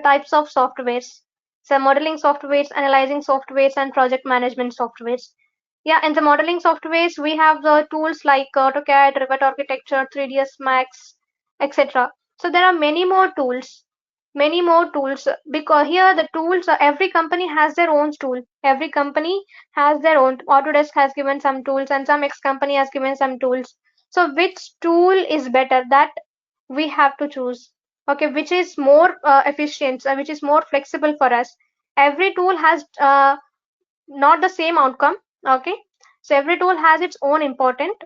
types of softwares. So modeling softwares, analyzing softwares, and project management softwares. Yeah, in the modeling softwares, we have the tools like AutoCAD, Revit Architecture, 3ds Max, etc. So there are many more tools, because here the tools, every company has their own tool. Every company has their own. Autodesk has given some tools, and some X company has given some tools. So which tool is better? That we have to choose. Okay, which is more efficient, which is more flexible for us. Every tool has not the same outcome. Okay, so every tool has its own important,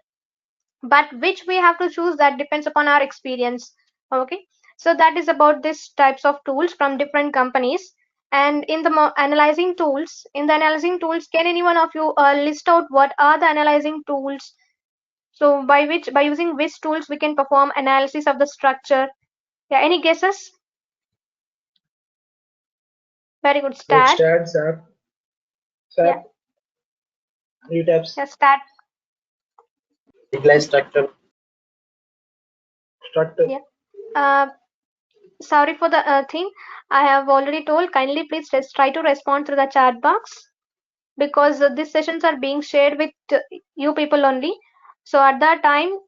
but which we have to choose, that depends upon our experience. Okay, so that is about this types of tools from different companies. And in the analyzing tools, can any one of you list out what are the analyzing tools? So by using which tools we can perform analysis of the structure? Yeah, any guesses? Very good. Like Stat. stat, SAP, Yeah. SAP, retabs, Yeah, stat. Decline structure. structure. Yeah. Uh, Sorry for the thing. I have already told. Kindly please try to respond through the chat box, because these sessions are being shared with you people only. So at that time,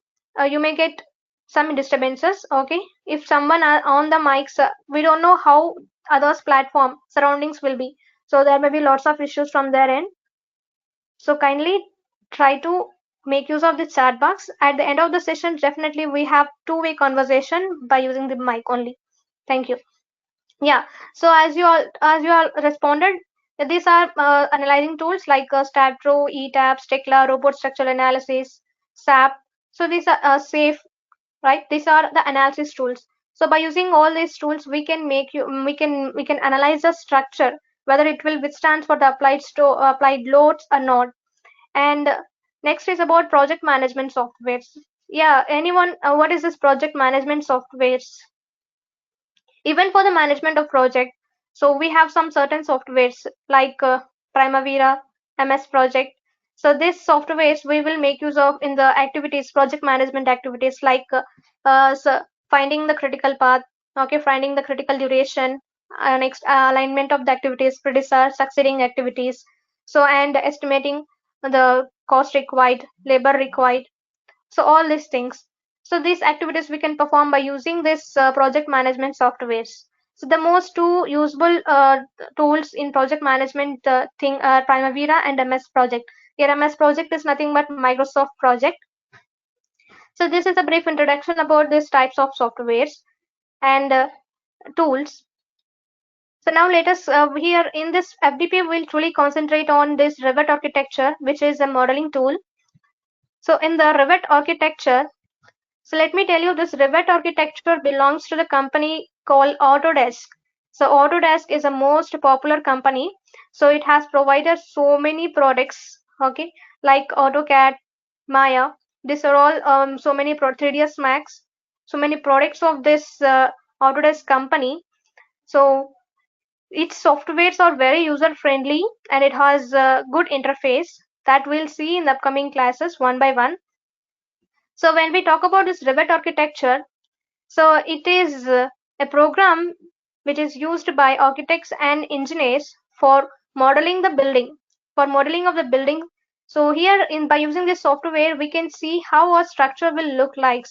you may get some disturbances. Okay. If someone are on the mics, we don't know how others' platform surroundings will be. So there may be lots of issues from their end. So kindly try to make use of the chat box. At the end of the session, definitely we have two-way conversation by using the mic only. Thank you. Yeah. So as you all responded, these are analyzing tools like StatPro, ETABS, Tekla, Robot Structural Analysis, SAP. So these are safe, right? These are the analysis tools. So by using all these tools, we can analyze the structure, whether it will withstand for the applied loads or not. And next is about project management softwares. Yeah, anyone, what is this project management softwares? Even for the management of project, so we have some certain softwares like Primavera, MS Project. So these softwares we will make use of in the activities, project management activities, like so finding the critical path, okay, finding the critical duration, next alignment of the activities, predecessor, succeeding activities. So and estimating the cost required, labor required, so all these things. So these activities we can perform by using this project management softwares. So the most two usable tools in project management thing are Primavera and MS Project. Here MS Project is nothing but Microsoft project. So this is a brief introduction about these types of softwares and tools. So now let us here in this FDP we'll truly concentrate on this Revit architecture, which is a modeling tool. So in the Revit architecture, so let me tell you, this Revit architecture belongs to the company called Autodesk. So Autodesk is a most popular company. So it has provided so many products, okay, like AutoCAD, Maya. These are all so many 3ds Max, so many products of this Autodesk company. So its softwares are very user friendly, and it has a good interface that we'll see in the upcoming classes one by one. So when we talk about this Revit architecture, so it is a program which is used by architects and engineers for modeling the building, for modeling of the building. So here in by using this software, we can see how a structure will look like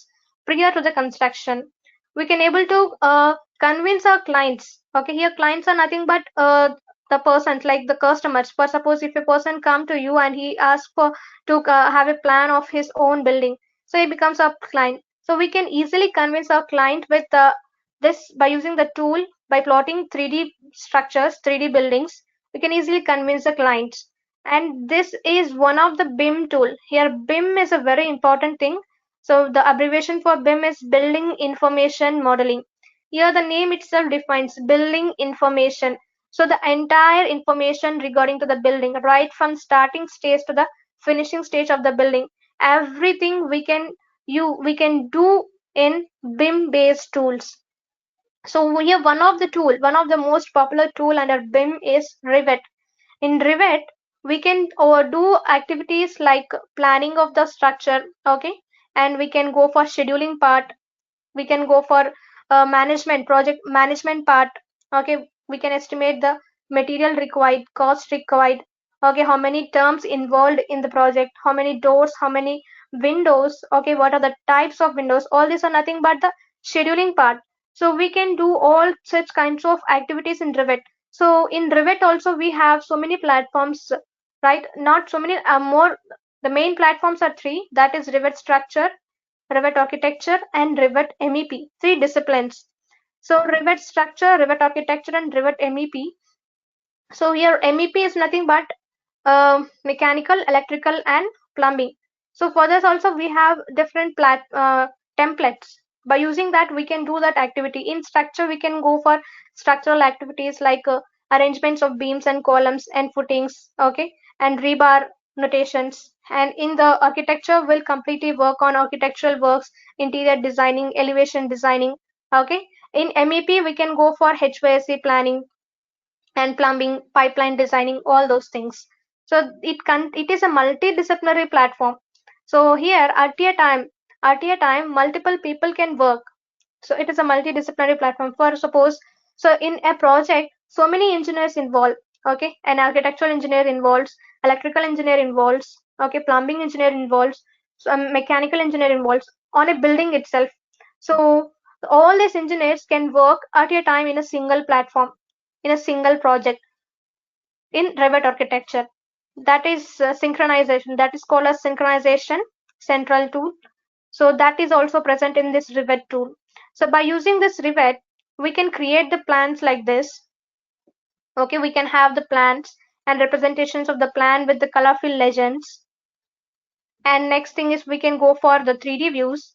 prior to the construction. We can able to convince our clients. Okay, here clients are nothing but the persons, like the customers. For suppose if a person come to you and he asks for to have a plan of his own building, so he becomes a client. So we can easily convince our client with this by using the tool, by plotting 3D structures, 3D buildings. We can easily convince the clients. And this is one of the BIM tool. Here BIM is a very important thing. So the abbreviation for BIM is Building Information Modeling. Here the name itself defines building information. So the entire information regarding to the building, right from starting stage to the finishing stage of the building, everything we can do in BIM based tools. So here one of the most popular tool under BIM is Revit. In Revit, we can do activities like planning of the structure, okay, and we can go for scheduling part, we can go for project management part, Okay, we can estimate the material required, cost required. Okay, how many terms involved in the project, how many doors, how many windows. Okay, what are the types of windows? All these are nothing but the scheduling part. So we can do all such kinds of activities in Revit. So in Revit also we have so many platforms, right? Not so many, more. The main platforms are three. That is Revit Structure, Revit Architecture, and Revit MEP. Three disciplines. So Revit Structure, Revit Architecture, and Revit MEP. So here MEP is nothing but mechanical, electrical, and plumbing. So for this also we have different templates. By using that we can do that activity. In structure we can go for structural activities like arrangements of beams and columns and footings, okay, and rebar notations. And in the architecture we'll completely work on architectural works, interior designing, elevation designing, okay. In MEP we can go for HVAC planning and plumbing, pipeline designing, all those things. So it is a multidisciplinary platform. So here at a time multiple people can work. So it is a multidisciplinary platform. For suppose, so in a project so many engineers involved, okay, an architectural engineer involves, electrical engineer involves, okay, plumbing engineer involves, so a mechanical engineer involves on a building itself. So all these engineers can work at a time in a single platform, in a single project in Revit architecture. That is synchronization. That is called as synchronization central tool. So that is also present in this Revit tool. So by using this Revit, we can create the plans like this. Okay, we can have the plans and representations of the plan with the colorful legends. And next thing is we can go for the 3D views,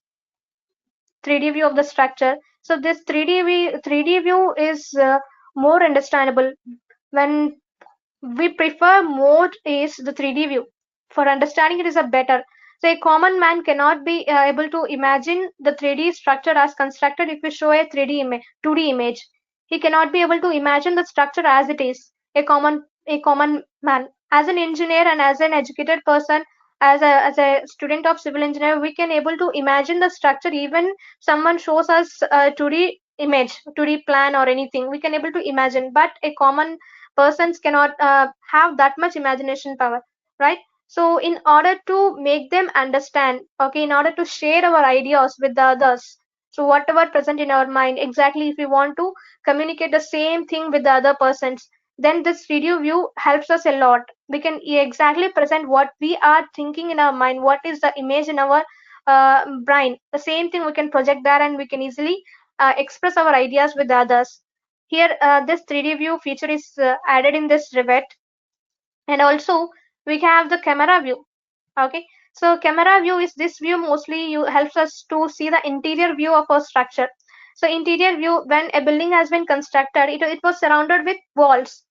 3D view of the structure. So this 3D view is more understandable. When we prefer more is the 3D view. For understanding it is a better. So a common man cannot be able to imagine the 3D structure as constructed if we show a 3D image, 2D image. He cannot be able to imagine the structure as it is. A common man. As an engineer and as an educated person, as a student of civil engineer, we can able to imagine the structure. Even someone shows us a 2D image, 2D plan or anything, we can able to imagine. But a common persons cannot have that much imagination power, right? So in order to make them understand, okay, in order to share our ideas with the others, so whatever present in our mind, exactly if we want to communicate the same thing with the other persons, then this video view helps us a lot. We can exactly present what we are thinking in our mind, what is the image in our brain. The same thing we can project there, and we can easily express our ideas with others. Here, this 3D view feature is added in this Revit, and also we have the camera view. Okay, so camera view is this view mostly you helps us to see the interior view of a structure. So interior view, when a building has been constructed, it was surrounded with walls,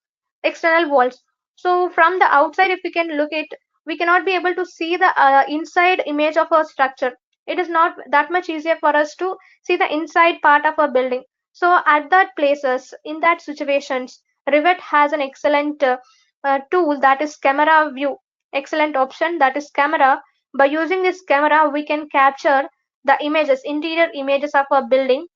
external walls. So from the outside, if we can look it, we cannot be able to see the inside image of a structure. It is not that much easier for us to see the inside part of a building. So at that places, in that situations, Revit has an excellent tool, that is camera view. Excellent option, that is camera. By using this camera we can capture the images, interior images of a building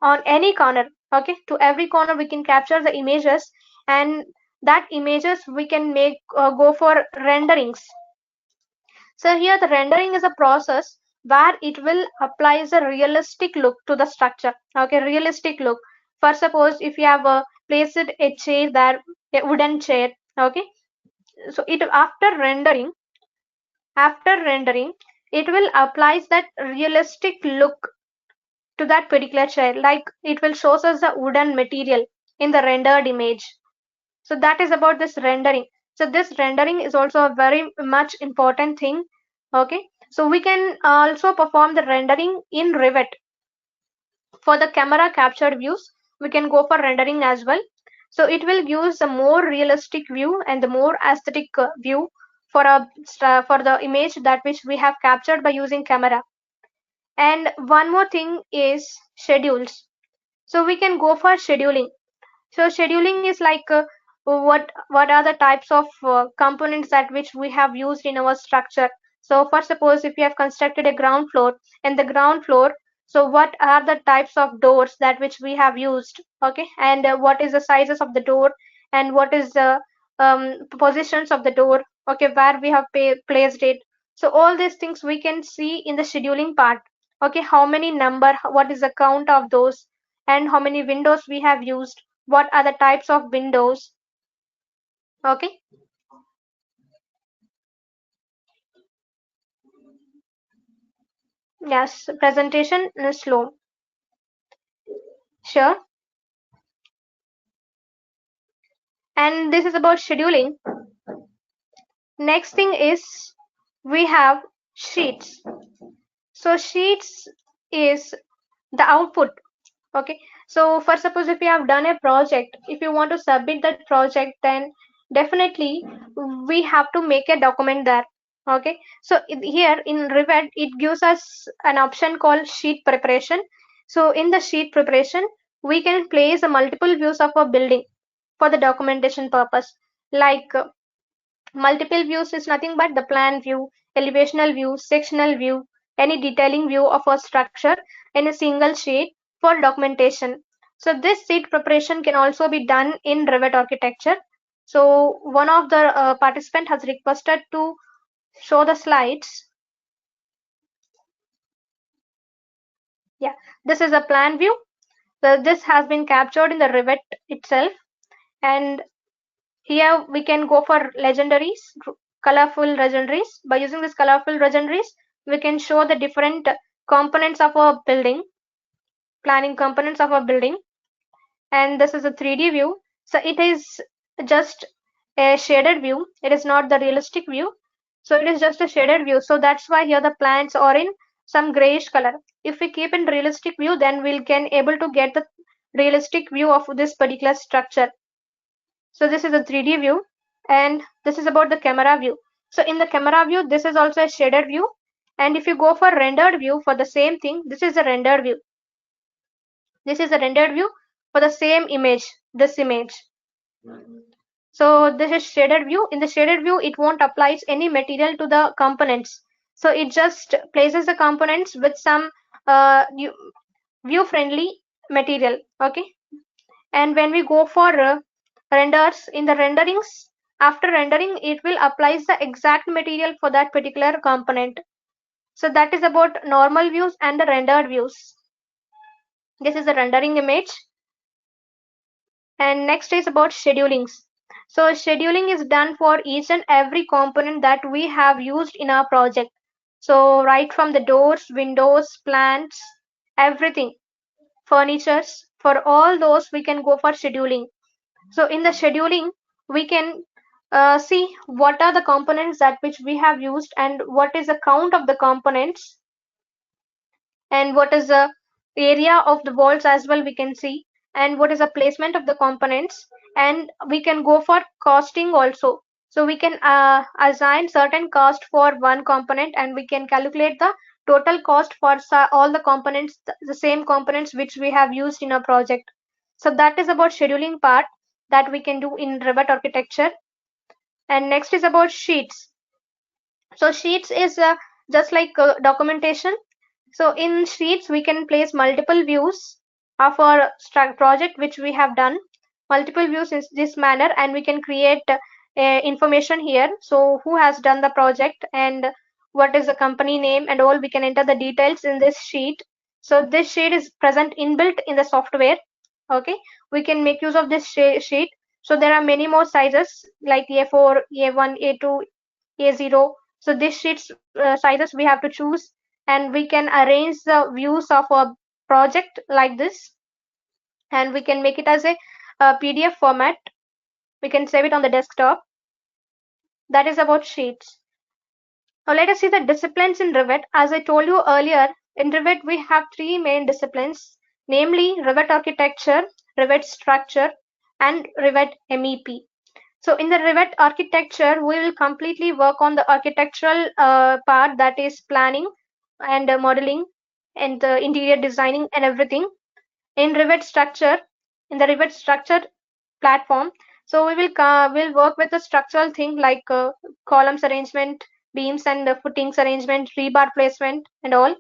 on any corner. Okay, to every corner we can capture the images, and that images we can make go for renderings. So here the rendering is a process where it will apply a realistic look to the structure. Okay, realistic look. For suppose if you have placed a chair there, a wooden chair, okay, so it after rendering it will apply that realistic look to that particular chair, like it will shows us the wooden material in the rendered image. So that is about this rendering. So this rendering is also a very much important thing. Okay, so we can also perform the rendering in Revit. For the camera captured views we can go for rendering as well. So it will give us a more realistic view and the more aesthetic view for for the image that which we have captured by using camera. And one more thing is schedules. So we can go for scheduling. So scheduling is like what are the types of components that which we have used in our structure. So for suppose if you have constructed a ground floor, and the ground floor, So what are the types of doors that which we have used? Okay, and what is the sizes of the door, and what is the positions of the door? Okay, where we have placed it. So all these things we can see in the scheduling part. Okay, how many number, what is the count of those, and how many windows we have used, what are the types of windows. Okay. Yes, presentation is slow. Sure. And this is about scheduling. Next thing is we have sheets. So sheets is the output. Okay. So for suppose if you have done a project, if you want to submit that project, then definitely we have to make a document there. Okay. So here in Revit, it gives us an option called sheet preparation. So in the sheet preparation, we can place a multiple views of a building for the documentation purpose. Like multiple views is nothing but the plan view, elevational view, sectional view, any detailing view of a structure in a single sheet for documentation. So this sheet preparation can also be done in Revit Architecture. So one of the participant has requested to show the slides. Yeah, this is a plan view. So this has been captured in the Revit itself, and here we can go for legendaries, colorful legendaries. By using this colorful legendaries, we can show the different components of a building, planning components of a building. And this is a 3D view. So it is just a shaded view. It is not the realistic view. So it is just a shaded view. So that's why here the plants are in some grayish color. If we keep in realistic view, then we'll can able to get the realistic view of this particular structure. So this is a 3D view, and this is about the camera view. So in the camera view, this is also a shaded view. And if you go for rendered view for the same thing, this is a rendered view. This is a rendered view for the same image, this image. So this is shaded view. In the shaded view, it won't apply any material to the components. So it just places the components with some view friendly material. Okay. And when we go for renders, in the renderings, after rendering it will apply the exact material for that particular component. So that is about normal views and the rendered views. This is the rendering image. And next is about schedulings. So scheduling is done for each and every component that we have used in our project. So right from the doors, windows, plants, everything, furnitures, for all those we can go for scheduling. So in the scheduling, we can see what are the components that which we have used, and what is the count of the components, and what is the area of the walls as well we can see, and what is the placement of the components, and we can go for costing also. So we can assign certain cost for one component, and we can calculate the total cost for all the components, the same components which we have used in a project. So that is about scheduling part that we can do in Revit Architecture. And next is about sheets. So sheets is just like documentation. So in sheets, we can place multiple views of our project which we have done, multiple views in this manner, and we can create information here. So who has done the project and what is the company name and all, we can enter the details in this sheet. So this sheet is present inbuilt in the software. Okay, we can make use of this sheet. So there are many more sizes like A4, A1, A2, A0. So this sheets sizes we have to choose, and we can arrange the views of a project like this, and we can make it as a PDF format. We can save it on the desktop. That is about sheets. Now let us see the disciplines in Revit. As I told you earlier, in Revit we have three main disciplines, namely Revit Architecture, Revit Structure, and Revit MEP. So in the Revit Architecture, we will completely work on the architectural part, that is planning and modeling and the interior designing and everything. In Revit Structure, in the Revit Structure platform, so we will work with the structural thing like columns arrangement, beams and footings arrangement, rebar placement and all.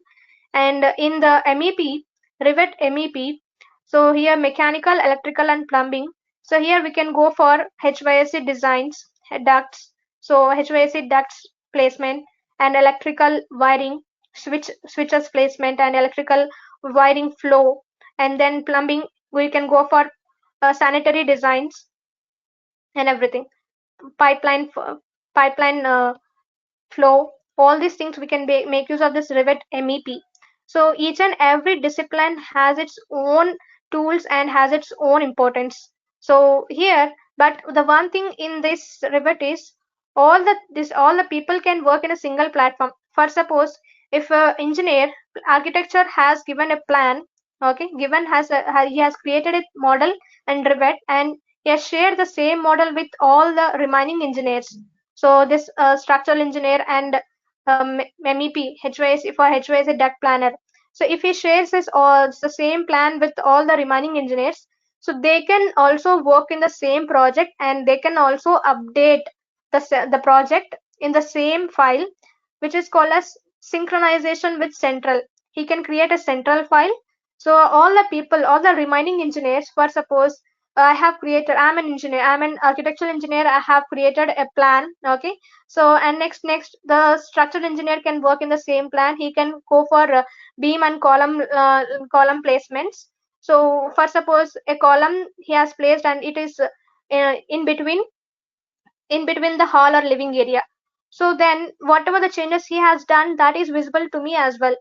And in the MEP, Revit MEP, so here mechanical, electrical and plumbing. So here we can go for HVAC designs, ducts, so HVAC ducts placement and electrical wiring, switches placement and electrical wiring flow. And then plumbing, we can go for sanitary designs and everything, pipeline pipeline flow, all these things we can make use of this Revit MEP. So each and every discipline has its own tools and has its own importance. So here, but the one thing in this Revit is all the people can work in a single platform. For suppose if a engineer architecture has given a plan, okay, given he has created a model and Revit, and he has shared the same model with all the remaining engineers. So this structural engineer and MEP, HVAC for HVAC duct planner. So if he shares this all the same plan with all the remaining engineers, so they can also work in the same project and they can also update the project in the same file, which is called as synchronization with central. He can create a central file. So all the people, all the remaining engineers, for suppose I have created, I'm an engineer, I'm an architectural engineer, I have created a plan, okay. So and next the structural engineer can work in the same plan. He can go for beam and column placements. So for suppose a column he has placed and it is in between the hall or living area. So then whatever the changes he has done, that is visible to me as well.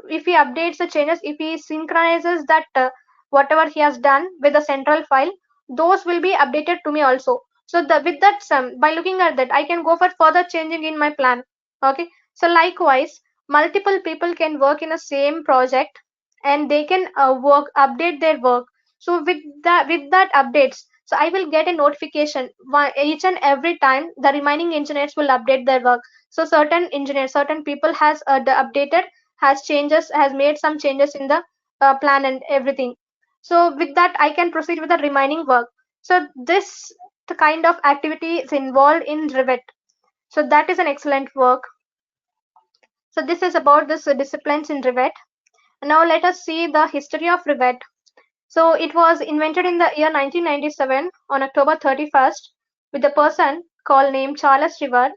If he updates the changes, if he synchronizes that whatever he has done with the central file, those will be updated to me also. So with that sum, by looking at that, I can go for further changing in my plan. Okay. So likewise, multiple people can work in a same project and they can update their work. So with that updates, so I will get a notification each and every time the remaining engineers will update their work. So certain engineers, certain people has updated, has made some changes in the plan and everything. So with that I can proceed with the remaining work. So this the kind of activity is involved in Revit. So that is an excellent work. So this is about this disciplines in Revit. Now let us see the history of Revit. So it was invented in the year 1997 on October 31st with a person called named Charles River.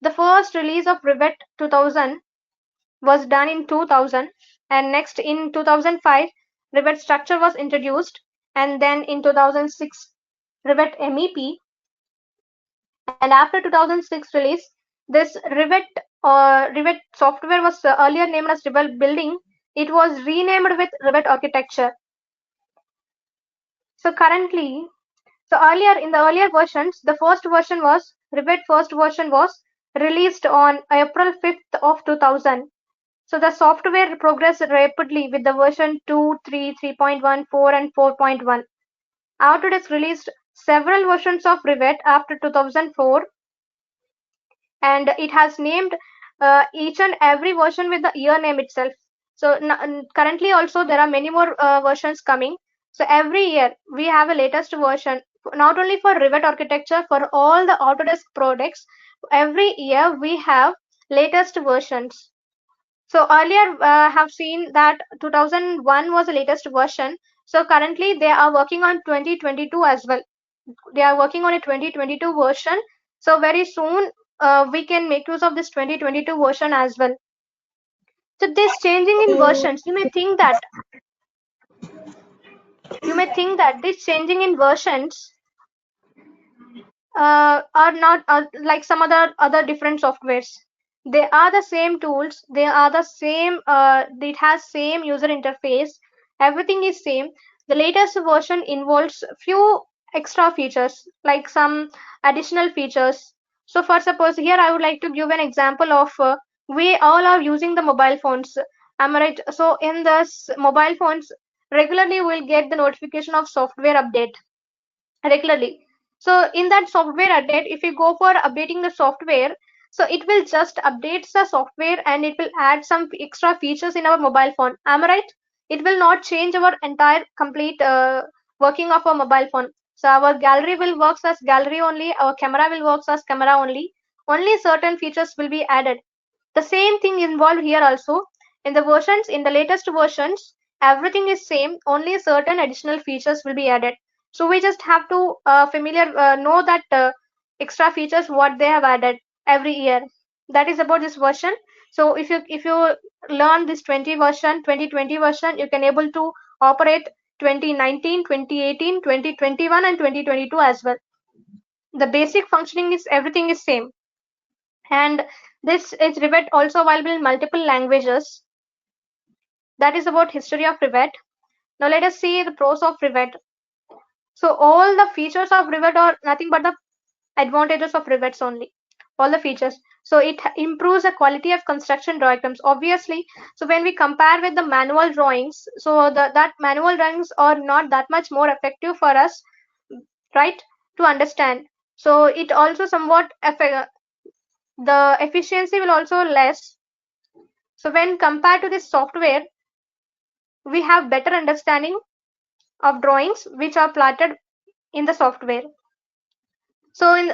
The first release of Revit 2000 was done in 2000, and next in 2005 Revit structure was introduced, and then in 2006 Revit MEP, and after 2006 release this Revit software was earlier named as Revit Building. It was renamed with Revit Architecture. So currently, in the earlier versions, the first version was Revit first version was released on April 5th of 2000. So the software progressed rapidly with the version 2, 3, 3.1, 4 and 4.1. Autodesk released several versions of Revit after 2004, and it has named each and every version with the year name itself. So currently also there are many more versions coming. So every year we have a latest version, not only for Revit architecture, for all the Autodesk products. Every year we have latest versions. So earlier have seen that 2001 was the latest version. So currently they are working on 2022 as well. They are working on a 2022 version. So very soon we can make use of this 2022 version as well. So this changing in versions, you may think that this changing in versions are not like some other different softwares. They are the same tools, they are the same, it has same user interface, everything is same. The latest version involves few extra features, like some additional features. So for suppose here I would like to give an example of we all are using the mobile phones, am I right? So in this mobile phones regularly we'll get the notification of software update regularly. So in that software update, if you go for updating the software, so it will just update the software and it will add some extra features in our mobile phone. Am I right? It will not change our entire complete working of our mobile phone. So our gallery will works as gallery only, our camera will works as camera only. Only certain features will be added. The same thing involved here also. In the latest versions, everything is same, only certain additional features will be added. So we just have to know that extra features what they have added every year. That is about this version. So if you learn this 2020 version, you can able to operate 2019, 2018, 2021 and 2022 as well. The basic functioning is everything is same. And this is Revit also available in multiple languages. That is about history of Revit. Now let us see the pros of Revit. So all the features of Revit are nothing but the advantages of Revit only. All the features. So it improves the quality of construction drawings, obviously. So when we compare with the manual drawings, so that manual drawings are not that much more effective for us, right, to understand. So it also somewhat affect, the efficiency will also less. So when compared to this software, we have better understanding of drawings which are plotted in the software. So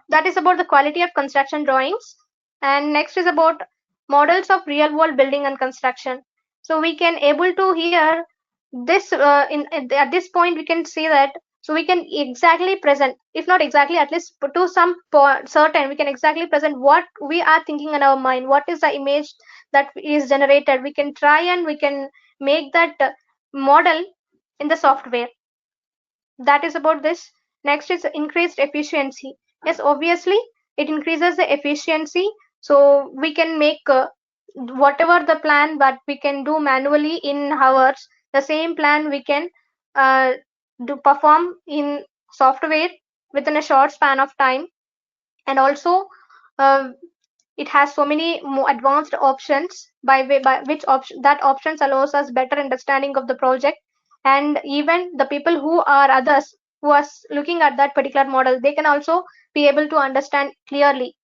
that is about the quality of construction drawings. And next is about models of real world building and construction. So we can able to hear this at this point we can see that, so we can exactly present, if not exactly, at least to some certain, we can exactly present what we are thinking in our mind, what is the image that is generated. We can try and we can make that model in the software. That is about this. Next is increased efficiency. Yes, obviously it increases the efficiency. So we can make whatever the plan that we can do manually in hours, the same plan we can uh, do perform in software within a short span of time. And also uh, it has so many more advanced options by which options allows us better understanding of the project. And even the people who are others who are looking at that particular model, they can also be able to understand clearly.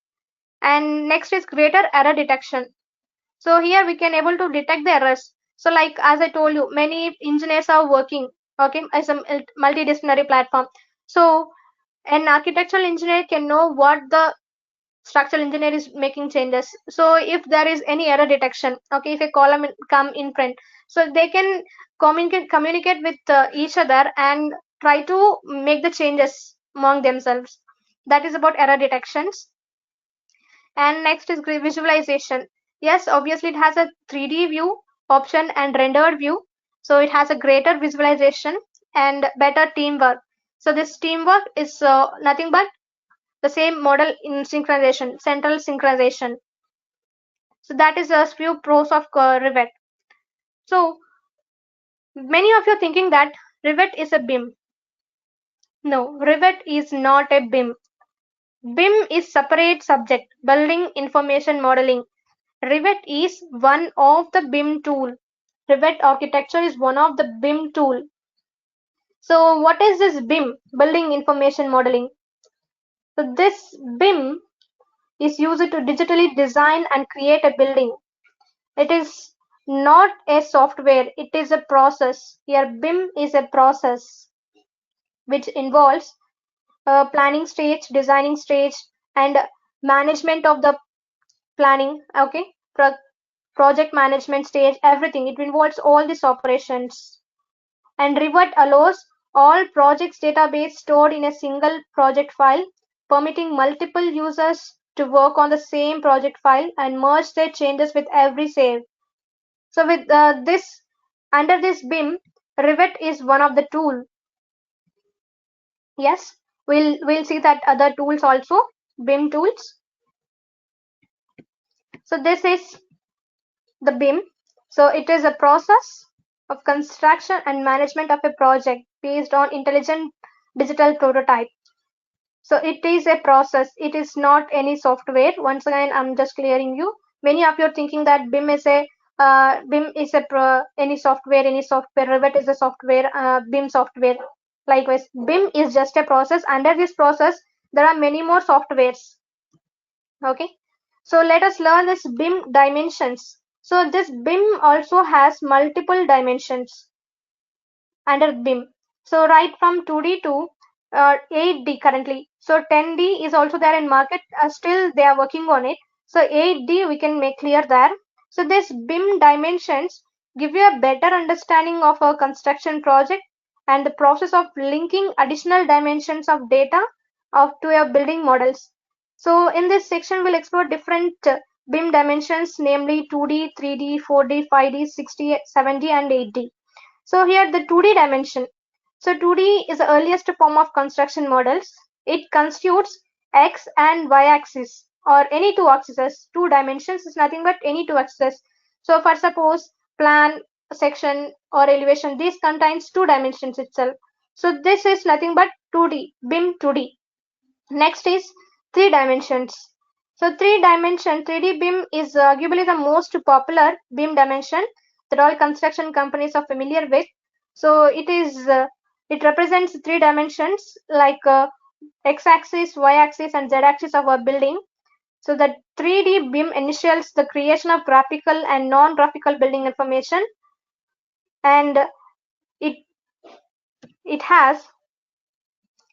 And next is greater error detection. So here we can able to detect the errors. So like as I told you, many engineers are working, okay, as a multidisciplinary platform. So an architectural engineer can know what the structural engineer is making changes. So if there is any error detection, okay, if a column come in print, so they can communicate with each other and try to make the changes among themselves. That is about error detections. And next is visualization. Yes, obviously it has a 3D view option and rendered view. So it has a greater visualization and better teamwork. So this teamwork is nothing but the same model in synchronization, central synchronization. So that is a few pros of Revit. So many of you are thinking that Revit is a BIM. No, Revit is not a BIM. BIM is separate subject, building information modeling. Revit is one of the BIM tool. Revit Architecture is one of the BIM tool. So what is this BIM, building information modeling? So this BIM is used to digitally design and create a building. It is not a software, it is a process. Here BIM is a process which involves planning stage, designing stage, and management of the planning, okay, project management stage, everything. It involves all these operations. And Revit allows all projects database stored in a single project file, permitting multiple users to work on the same project file and merge their changes with every save. So with this, under this BIM, Revit is one of the tool. Yes, we'll see that other tools also, BIM tools. So this is the BIM. So it is a process of construction and management of a project based on intelligent digital prototype. So it is a process. It is not any software. Once again, I'm just clearing you. Many of you are thinking that BIM is a any software, Revit is a software, BIM software. Likewise, BIM is just a process. Under this process, there are many more softwares. Okay. So let us learn this BIM dimensions. So this BIM also has multiple dimensions under BIM. So right from 2D to 8D currently. So 10D is also there in market. Still they are working on it. So 8D we can make clear there. So these BIM dimensions give you a better understanding of a construction project and the process of linking additional dimensions of data to your building models. So in this section, we'll explore different BIM dimensions, namely 2D, 3D, 4D, 5D, 60, 70, and 8D. So here the 2D dimension. So 2D is the earliest form of construction models. It constitutes X and Y axis or any two axes. Two dimensions is nothing but any two axes. So for suppose plan, section or elevation, this contains two dimensions itself. So this is nothing but 2D, BIM 2D. Next is three dimensions. So 3D BIM is arguably the most popular BIM dimension that all construction companies are familiar with. So it represents three dimensions like x-axis, y-axis, and z-axis of a building. So the 3D BIM initials the creation of graphical and non-graphical building information, and it it has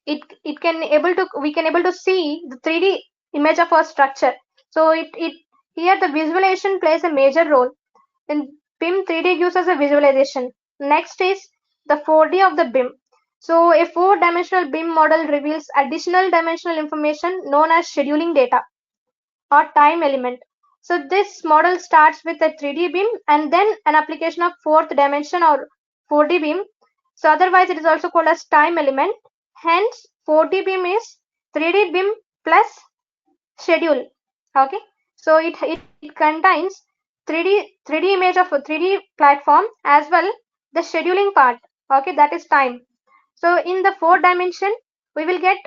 it can able to we can able to see the 3D image of a structure. So it here the visualization plays a major role. In BIM 3D gives us a visualization. Next is the 4D of the BIM. So a four-dimensional BIM model reveals additional dimensional information known as scheduling data or time element. So this model starts with a 3D BIM and then an application of fourth dimension or 4D BIM. So otherwise it is also called as time element. Hence 4D BIM is 3D BIM plus schedule. Okay. So it contains 3D image of a 3D platform as well the scheduling part. Okay, that is time. So in the four dimension we will get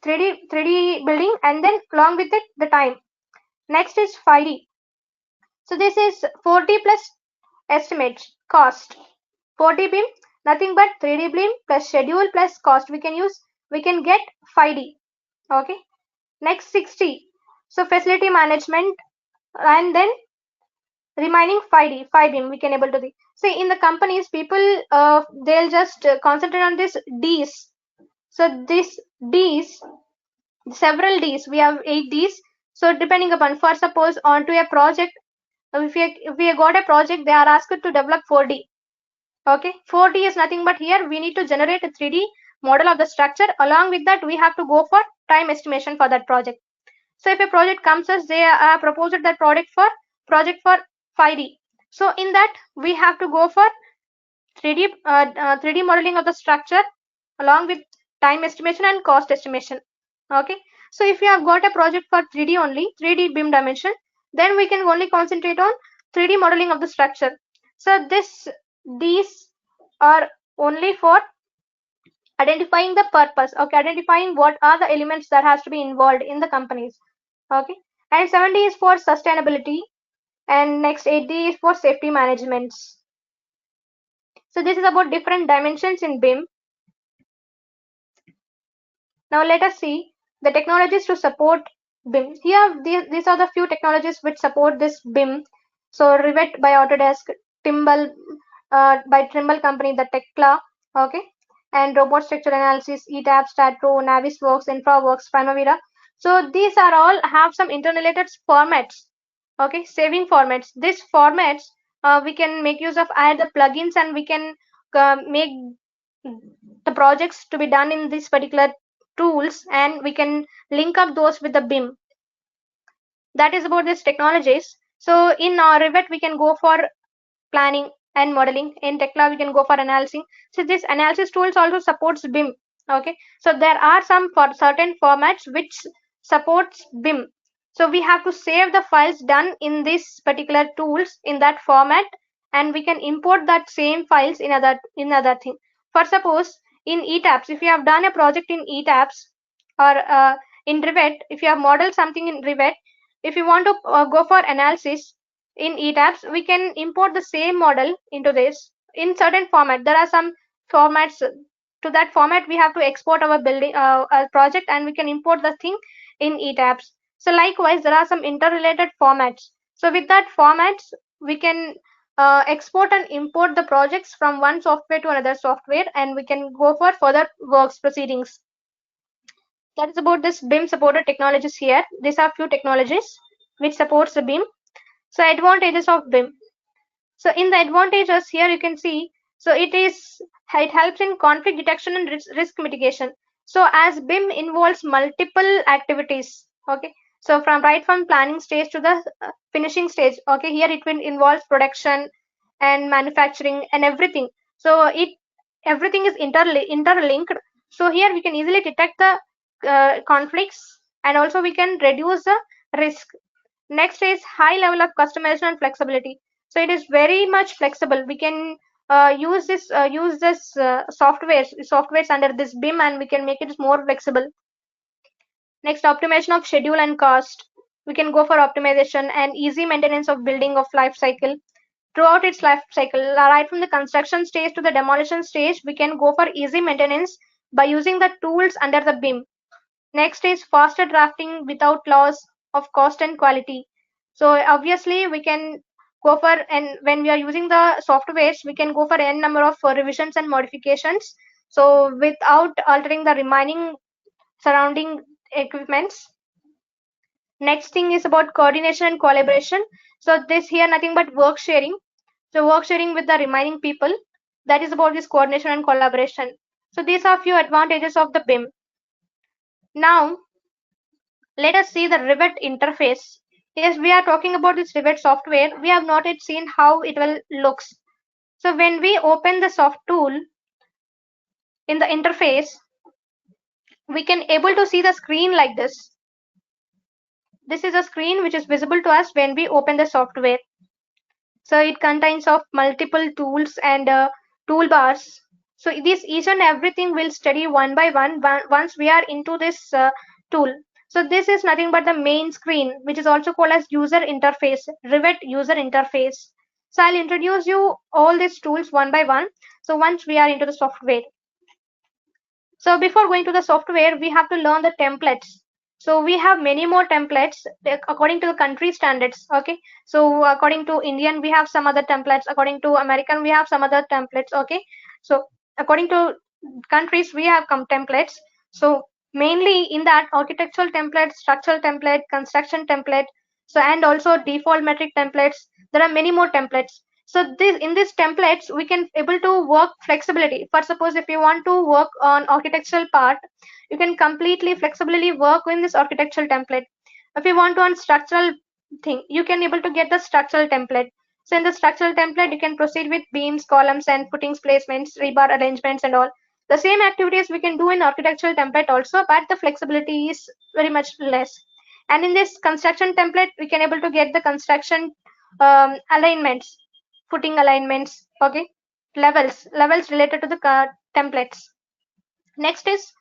3D building and then along with it the time. Next is 5D. So this is 4D plus estimate cost. 4D BIM nothing but 3D BIM plus schedule plus cost. We can get 5D. Okay. Next 60. So facility management and then remaining 5D 5 BIM we can able to see in the companies people they'll just concentrate on this D's. So this D's several D's we have 8 D's. So depending upon for suppose onto a project if we got a project they are asked to develop 4D. Okay, 4D is nothing but here we need to generate a 3D model of the structure. Along with that we have to go for time estimation for that project. So if a project comes as they proposed that project for 5D. So in that we have to go for 3D modeling of the structure along with time estimation and cost estimation. Okay. So if you have got a project for 3D only, 3D BIM dimension, then we can only concentrate on 3D modeling of the structure. So these are only for identifying the purpose. Okay, identifying what are the elements that has to be involved in the companies. Okay, and 70 is for sustainability, and next 80 is for safety management. So this is about different dimensions in BIM. Now let us see the technologies to support BIM. Here these are the few technologies which support this BIM. So Revit by Autodesk, Timble by Trimble company, the Tekla, okay, and robot structure analysis, ETAP, StatPro, Navisworks, InfraWorks, Primavera. So these are all have some interrelated formats, okay, saving formats. These formats we can make use of add the plugins and we can make the projects to be done in this particular tools and we can link up those with the BIM. That is about these technologies. So in Revit we can go for planning and modeling. In Tekla we can go for analyzing. So this analysis tools also supports BIM. Okay, so there are some for certain formats which supports BIM. So we have to save the files done in this particular tools in that format and we can import that same files in other thing. For suppose in ETAPS, if you have done a project in ETAPS or in Revit, if you have modeled something in Revit, if you want to go for analysis in ETAPS, we can import the same model into this in certain format. There are some formats. To that format we have to export our building project and we can import the thing in ETAPS. So likewise there are some interrelated formats. So with that formats we can export and import the projects from one software to another software and we can go for further works proceedings. That is about this BIM supported technologies here. These are few technologies which supports the BIM. So advantages of BIM. So in the advantages here you can see, so it helps in conflict detection and risk mitigation. So as BIM involves multiple activities, okay. So from planning stage to the finishing stage, okay. Here it will involve production and manufacturing and everything. So everything is interlinked. So here we can easily detect the conflicts, and also we can reduce the risk. Next is high level of customization and flexibility. So it is very much flexible. We can use this softwares under this BIM, and we can make it more flexible. Next, optimization of schedule and cost. We can go for optimization and easy maintenance of building of life cycle. Throughout its life cycle, right from the construction stage to the demolition stage, we can go for easy maintenance by using the tools under the BIM. Next is faster drafting without loss of cost and quality. So obviously we can go for, and when we are using the softwares, we can go for n number of revisions and modifications. So without altering the remaining surrounding equipments. Next thing is about coordination and collaboration. So this here nothing but work sharing. So work sharing with the remaining people. That is about this coordination and collaboration. So these are few advantages of the BIM. Now let us see the Revit interface. Yes, we are talking about this Revit software. We have not yet seen how it will looks. So when we open the soft tool in the interface, we can able to see the screen like this. This is a screen which is visible to us when we open the software. So it contains of multiple tools and toolbars. So this each and everything will study one by one once we are into this tool. So this is nothing but the main screen, which is also called as user interface, Revit user interface. So I'll introduce you all these tools one by one. So once we are into the software. So before going to the software, we have to learn the templates. So we have many more templates according to the country standards. Okay. So according to Indian, we have some other templates. According to American, we have some other templates. Okay. So according to countries, we have templates. So mainly in that architectural template, structural template, construction template. So and also default metric templates. There are many more templates. So this in these templates we can able to work flexibility. For suppose if you want to work on architectural part, you can completely flexibly work in this architectural template. If you want to on structural thing, you can able to get the structural template. So in the structural template you can proceed with beams, columns and footings placements, rebar arrangements and all. The same activities we can do in architectural template also, but the flexibility is very much less. And in this construction template we can able to get the construction alignments, footing alignments, okay, levels related to the templates. Next is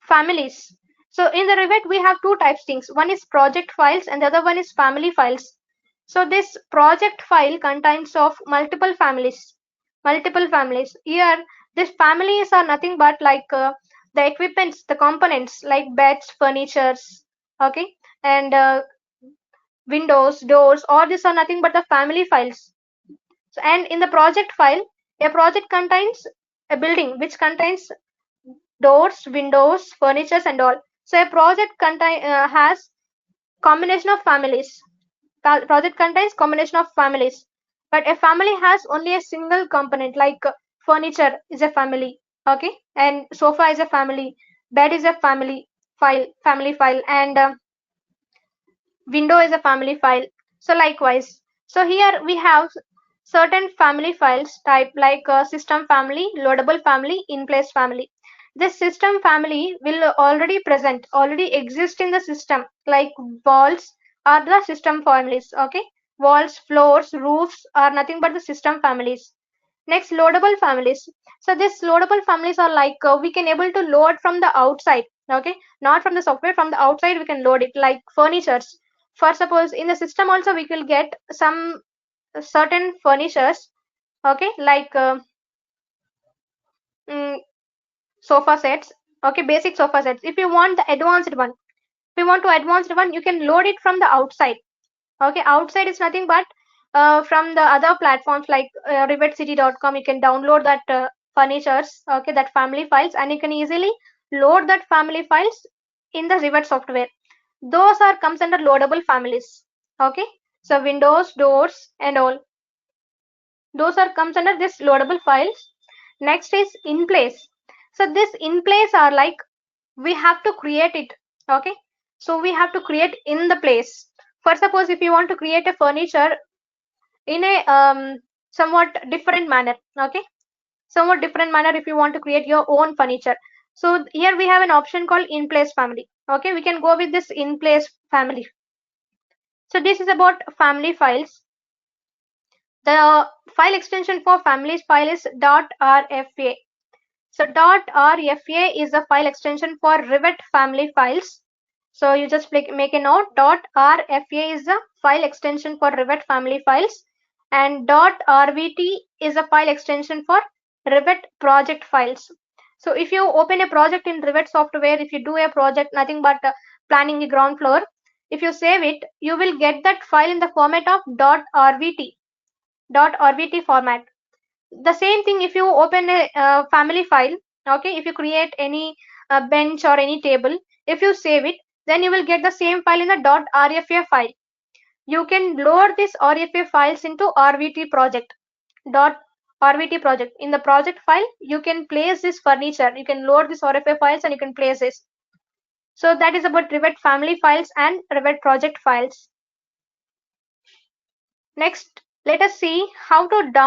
families. So in the Revit we have two types things. One is project files and the other one is family files. So this project file contains of multiple families. Here these families are nothing but like the equipments, the components like beds, furnitures, okay, and windows, doors, all these are nothing but the family files. So, and in the project file, a project contains a building which contains doors, windows, furnitures and all. So a project has combination of families. Project contains combination of families. But a family has only a single component like furniture is a family, okay, and sofa is a family, bed is a family file, and window is a family file. So likewise, so here we have certain family files type like system family, loadable family, in place family. This system family will already exist in the system, like walls are the system families, okay. Walls, floors, roofs are nothing but the system families. Next, loadable families. So this loadable families are like we can able to load from the outside, okay, not from the software, from the outside we can load it like furnitures. For suppose in the system also we will get some certain furnitures, okay, like mm, sofa sets, okay, basic sofa sets. If you want the advanced one, you can load it from the outside. Okay, outside is nothing but from the other platforms like rivetcity.com. You can download that furnitures, okay, that family files, and you can easily load that family files in the Revit software. Those are comes under loadable families, okay. So windows, doors, and all. Those are comes under this loadable files. Next is in place. So this in place are like we have to create it. Okay. So we have to create in the place. For suppose if you want to create a furniture in a somewhat different manner. Okay. Somewhat different manner if you want to create your own furniture. So here we have an option called in place family. Okay. We can go with this in place family. So this is about family files. The file extension for families file is .rfa. So .rfa is a file extension for Revit family files. So you just make a note. .rfa is a file extension for Revit family files, and .rvt is a file extension for Revit project files. So if you open a project in Revit software, if you do a project nothing but planning a ground floor, if you save it, you will get that file in the format of .rvt format. The same thing if you open a family file. Okay, if you create any bench or any table, if you save it, then you will get the same file in the .rfa file. You can load this RFA files into rvt project. .rvt project. In the project file, you can place this furniture. You can load this RFA files and you can place this. So that is about Revit family files and Revit project files. Next, let us see how to download